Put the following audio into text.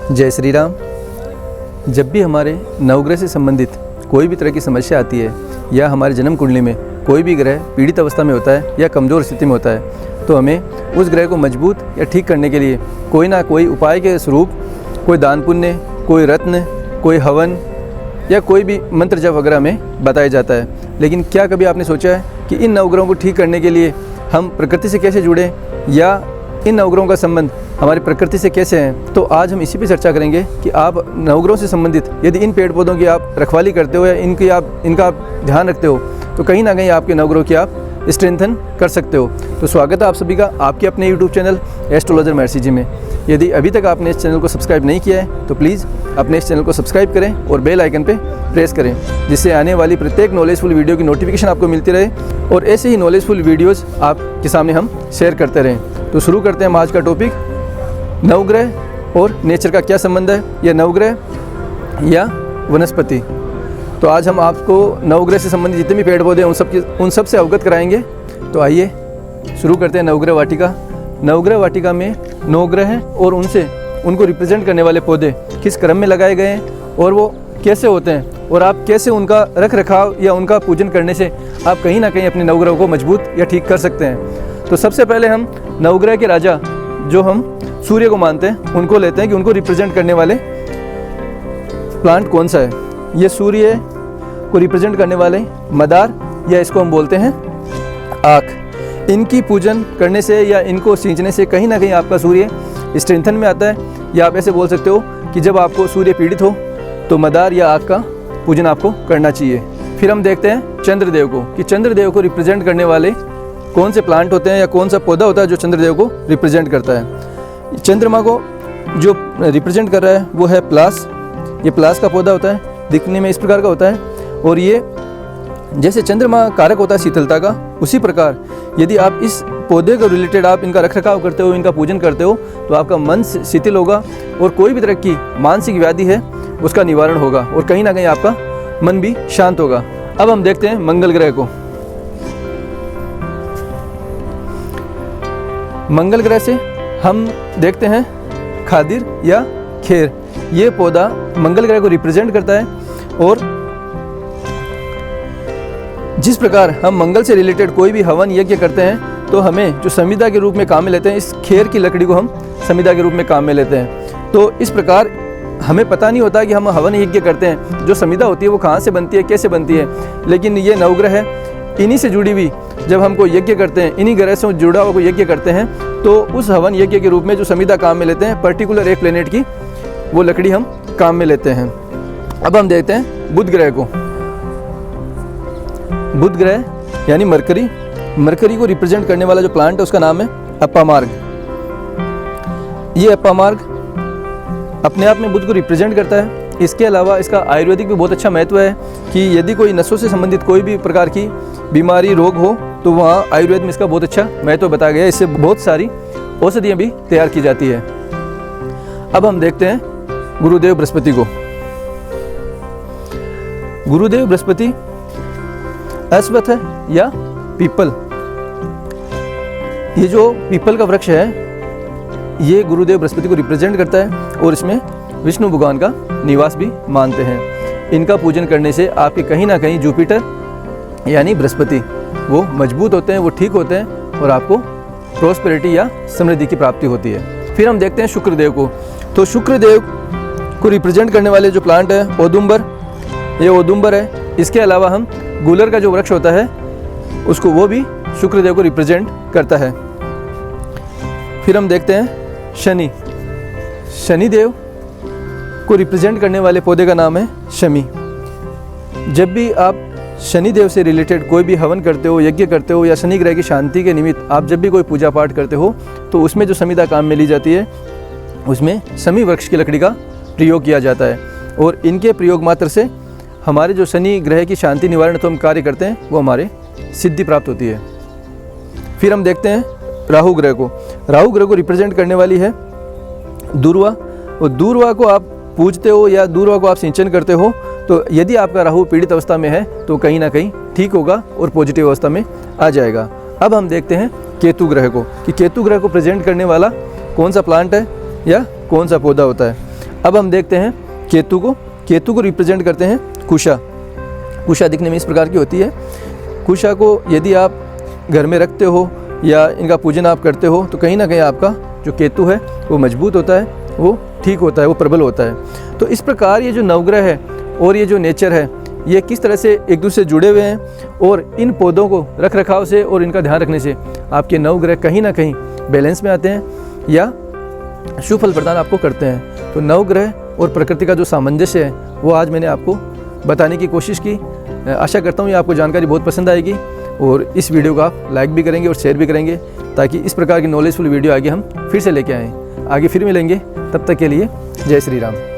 जय श्री राम। जब भी हमारे नवग्रह से संबंधित कोई भी तरह की समस्या आती है या हमारे जन्म कुंडली में कोई भी ग्रह पीड़ित अवस्था में होता है या कमज़ोर स्थिति में होता है, तो हमें उस ग्रह को मजबूत या ठीक करने के लिए कोई ना कोई उपाय के स्वरूप कोई दान पुण्य, कोई रत्न, कोई हवन या कोई भी मंत्र जप वगैरह में बताया जाता है। लेकिन क्या कभी आपने सोचा है कि इन नवग्रहों को ठीक करने के लिए हम प्रकृति से कैसे जुड़ें या इन नवग्रहों का संबंध हमारी प्रकृति से कैसे है? तो आज हम इसी पे चर्चा करेंगे कि आप नवग्रहों से संबंधित यदि इन पेड़ पौधों की आप रखवाली करते हो या इनका आप ध्यान रखते हो तो कहीं ना कहीं आपके नवग्रहों की आप स्ट्रेंथन कर सकते हो। तो स्वागत है आप सभी का आपके अपने यूट्यूब चैनल एस्ट्रोलॉजर महर्षि जी में। यदि अभी तक आपने इस चैनल को सब्सक्राइब नहीं किया है तो प्लीज़ अपने इस चैनल को सब्सक्राइब करें और बेल आइकन पे प्रेस करें, जिससे आने वाली प्रत्येक नॉलेजफुल वीडियो की नोटिफिकेशन आपको मिलती रहे और ऐसे ही नॉलेजफुल वीडियोज़ आपके सामने हम शेयर करते रहें। तो शुरू करते हैं हम आज का टॉपिक, नवग्रह और नेचर का क्या संबंध है, या नवग्रह या वनस्पति। तो आज हम आपको नवग्रह से संबंधित जितने भी पेड़ पौधे हैं उन सब से अवगत कराएंगे। तो आइए शुरू करते हैं नवग्रह वाटिका। नवग्रह वाटिका में 9 ग्रह हैं और उनको रिप्रेजेंट करने वाले पौधे किस क्रम में लगाए गए हैं और वो कैसे होते हैं और आप कैसे उनका रख रखाव या उनका पूजन करने से आप कहीं ना कहीं अपने नवग्रह को मजबूत या ठीक कर सकते हैं। तो सबसे पहले हम नवग्रह के राजा जो हम सूर्य को मानते हैं उनको लेते हैं कि उनको रिप्रेजेंट करने वाले प्लांट कौन सा है। ये सूर्य को रिप्रेजेंट करने वाले मदार या इसको हम बोलते हैं आँख। इनकी पूजन करने से या इनको सींचने से कहीं ना कहीं आपका सूर्य स्ट्रेंथन में आता है, या आप ऐसे बोल सकते हो कि जब आपको सूर्य पीड़ित हो तो मदार या आँख का पूजन आपको करना चाहिए। फिर हम देखते हैं चंद्रदेव को कि चंद्रदेव को रिप्रेजेंट करने वाले कौन से प्लांट होते हैं या कौन सा पौधा होता है जो चंद्रदेव को रिप्रेजेंट करता है। चंद्रमा को जो रिप्रेजेंट कर रहा है वो है प्लास। ये प्लास का पौधा होता है, दिखने में इस प्रकार का होता है। और ये जैसे चंद्रमा कारक होता है शीतलता का, उसी प्रकार यदि आप इस पौधे को रिलेटेड आप इनका रखरखाव करते हो, इनका पूजन करते हो, तो आपका मन शीतल होगा और कोई भी तरह की मानसिक व्याधि है उसका निवारण होगा और कहीं ना कहीं आपका मन भी शांत होगा। अब हम देखते हैं मंगल ग्रह को। मंगल ग्रह से हम देखते हैं खादिर या खेर। ये पौधा मंगल ग्रह को रिप्रेजेंट करता है और जिस प्रकार हम मंगल से रिलेटेड कोई भी हवन यज्ञ करते हैं तो हमें जो समिधा के रूप में काम में लेते हैं, इस खेर की लकड़ी को हम समिधा के रूप में काम में लेते हैं। तो इस प्रकार हमें पता नहीं होता कि हम हवन यज्ञ करते हैं, जो समिधा होती है वो कहाँ से बनती है, कैसे बनती है, लेकिन ये नवग्रह है, इन्हीं से जुड़ी हुई जब हम कोई यज्ञ करते हैं, इन्हीं ग्रह से जुड़ा हुआ कोई यज्ञ करते हैं तो उस हवन यज्ञ के रूप में जो समिधा काम में लेते हैं, पर्टिकुलर एक प्लेनेट की वो लकड़ी हम काम में लेते हैं। अब हम देखते हैं बुध ग्रह को। बुध ग्रह यानी मरकरी। मरकरी को रिप्रेजेंट करने वाला जो प्लांट है उसका नाम है अप्पामार्ग। ये अप्पामार्ग अपने आप में बुध को रिप्रेजेंट करता है। इसके अलावा इसका आयुर्वेदिक भी बहुत अच्छा महत्व है कि यदि कोई नसों से संबंधित कोई भी प्रकार की बीमारी रोग हो तो वहाँ आयुर्वेद में इसका बहुत अच्छा महत्व बताया गया है। इससे बहुत सारी औषधियाँ भी तैयार की जाती है। अब हम देखते हैं गुरुदेव बृहस्पति को। गुरुदेव बृहस्पति अश्वत्थ है या पीपल। ये जो पीपल का वृक्ष है ये गुरुदेव बृहस्पति को रिप्रेजेंट करता है और इसमें विष्णु भगवान का निवास भी मानते हैं। इनका पूजन करने से आपके कहीं ना कहीं जुपिटर यानी बृहस्पति वो मजबूत होते हैं, वो ठीक होते हैं और आपको प्रॉस्पेरिटी या समृद्धि की प्राप्ति होती है। फिर हम देखते हैं शुक्रदेव को। तो शुक्रदेव को रिप्रेजेंट करने वाले जो प्लांट है औदुंबर, ये औदुंबर है। इसके अलावा हम गूलर का जो वृक्ष होता है उसको वो भी शुक्रदेव को रिप्रेजेंट करता है। फिर हम देखते हैं शनि। शनिदेव को रिप्रेजेंट करने वाले पौधे का नाम है शमी। जब भी आप शनिदेव से रिलेटेड कोई भी हवन करते हो, यज्ञ करते हो या शनि ग्रह की शांति के निमित्त आप जब भी कोई पूजा पाठ करते हो तो उसमें जो समिधा काम में ली जाती है उसमें शमी वृक्ष की लकड़ी का प्रयोग किया जाता है और इनके प्रयोग मात्र से हमारे जो शनि ग्रह की शांति निवारण तो हम कार्य करते हैं वो हमारे सिद्धि प्राप्त होती है। फिर हम देखते हैं राहु ग्रह को। राहु ग्रह को रिप्रेजेंट करने वाली है दूर्वा। और दूर्वा को आप पूजते हो या दूर्वा को आप सिंचन करते हो तो यदि आपका राहु पीड़ित अवस्था में है तो कहीं ना कहीं ठीक होगा और पॉजिटिव अवस्था में आ जाएगा। अब हम देखते हैं केतु ग्रह को कि केतु ग्रह को प्रेजेंट करने वाला कौन सा प्लांट है या कौन सा पौधा होता है। अब हम देखते हैं केतु को। केतु को रिप्रेजेंट करते हैं कुशा। कुशा दिखने में इस प्रकार की होती है। कुशा को यदि आप घर में रखते हो या इनका पूजन आप करते हो तो कहीं ना कहीं आपका जो केतु है वो मजबूत होता है, वो ठीक होता है, वो प्रबल होता है। तो इस प्रकार ये जो नवग्रह है और ये जो नेचर है ये किस तरह से एक दूसरे से जुड़े हुए हैं और इन पौधों को रख रखाव से और इनका ध्यान रखने से आपके नवग्रह कहीं ना कहीं बैलेंस में आते हैं या शुभ फल प्रदान आपको करते हैं। तो नवग्रह और प्रकृति का जो सामंजस्य है वो आज मैंने आपको बताने की कोशिश की। आशा करता हूँ ये आपको जानकारी बहुत पसंद आएगी और इस वीडियो को आप लाइक भी करेंगे और शेयर भी करेंगे ताकि इस प्रकार की नॉलेजफुल वीडियो आगे हम फिर से लेके आएँ। आगे फिर मिलेंगे, तब तक के लिए जय श्री राम।